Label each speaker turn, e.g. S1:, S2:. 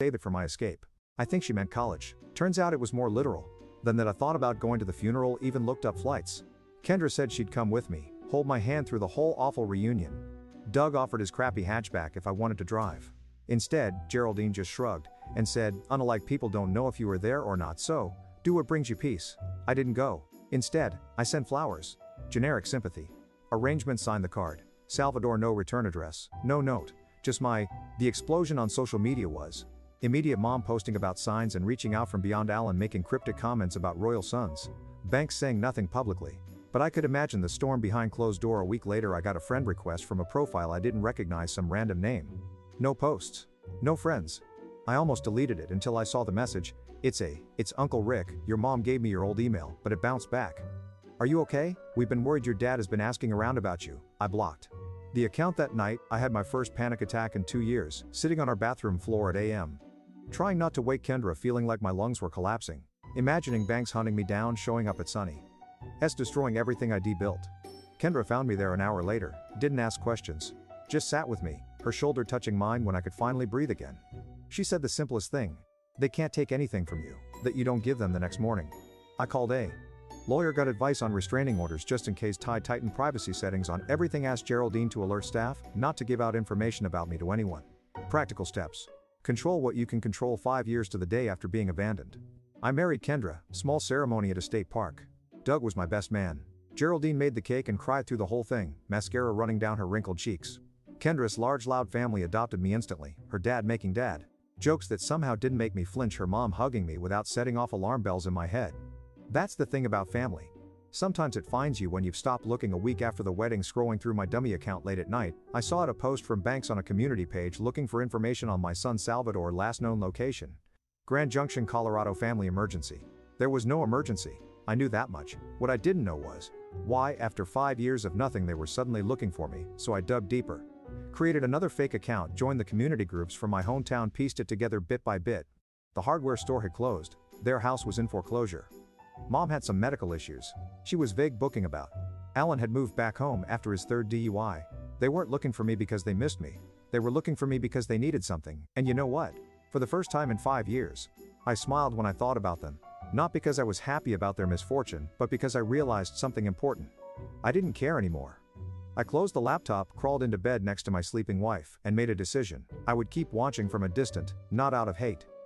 S1: save it for my escape. I think she meant college. Turns out it was more literal than that. I thought about going to the funeral, even looked up flights. Kendra said she'd come with me, hold my hand through the whole awful reunion. Doug offered his crappy hatchback if I wanted to drive. Instead, Geraldine just shrugged and said, unlike people don't know if you were there or not, so do what brings you peace. I didn't go. Instead, I sent flowers. Generic sympathy. Arrangement signed the card. Salvador, no return address, no note. Just the explosion on social media was immediate. Mom posting about signs and reaching out from beyond. Alan making cryptic comments about royal sons. Banks saying nothing publicly. But I could imagine the storm behind closed door. A week later I got a friend request from a profile I didn't recognize, some random name. No posts. No friends. I almost deleted it until I saw the message. It's Uncle Rick, your mom gave me your old email, but it bounced back. Are you okay? We've been worried your dad has been asking around about you. I blocked the account. That night, I had my first panic attack in 2 years, sitting on our bathroom floor at AM. Trying not to wake Kendra, feeling like my lungs were collapsing. Imagining banks hunting me down, showing up at Sunny's, destroying everything I built. Kendra found me there an hour later, didn't ask questions. Just sat with me, her shoulder touching mine when I could finally breathe again. She said the simplest thing. They can't take anything from you that you don't give them the next morning. I called a lawyer, got advice on restraining orders just in case, tightened privacy settings on everything, asked Geraldine to alert staff not to give out information about me to anyone. Practical steps. Control what you can control. 5 years to the day after being abandoned, I married Kendra, small ceremony at a state park. Doug was my best man. Geraldine made the cake and cried through the whole thing, mascara running down her wrinkled cheeks. Kendra's large loud family adopted me instantly, her dad making dad jokes that somehow didn't make me flinch, her mom hugging me without setting off alarm bells in my head. That's the thing about family. Sometimes it finds you when you've stopped looking. A week after the wedding, scrolling through my dummy account late at night, I saw a post from Banks on a community page looking for information on my son Salvador, last known location: Grand Junction, Colorado. Family emergency. There was no emergency. I knew that much. What I didn't know was why, after 5 years of nothing, they were suddenly looking for me. So I dug deeper. Created another fake account, joined the community groups from my hometown, pieced it together bit by bit. The hardware store had closed. Their house was in foreclosure. Mom had some medical issues she was vague booking about. Alan had moved back home after his third DUI. They weren't looking for me because they missed me. They were looking for me because they needed something. And you know what? For the first time in 5 years, I smiled when I thought about them. Not because I was happy about their misfortune, but because I realized something important. I didn't care anymore. I closed the laptop, crawled into bed next to my sleeping wife, and made a decision. I would keep watching from a distant, not out of hate.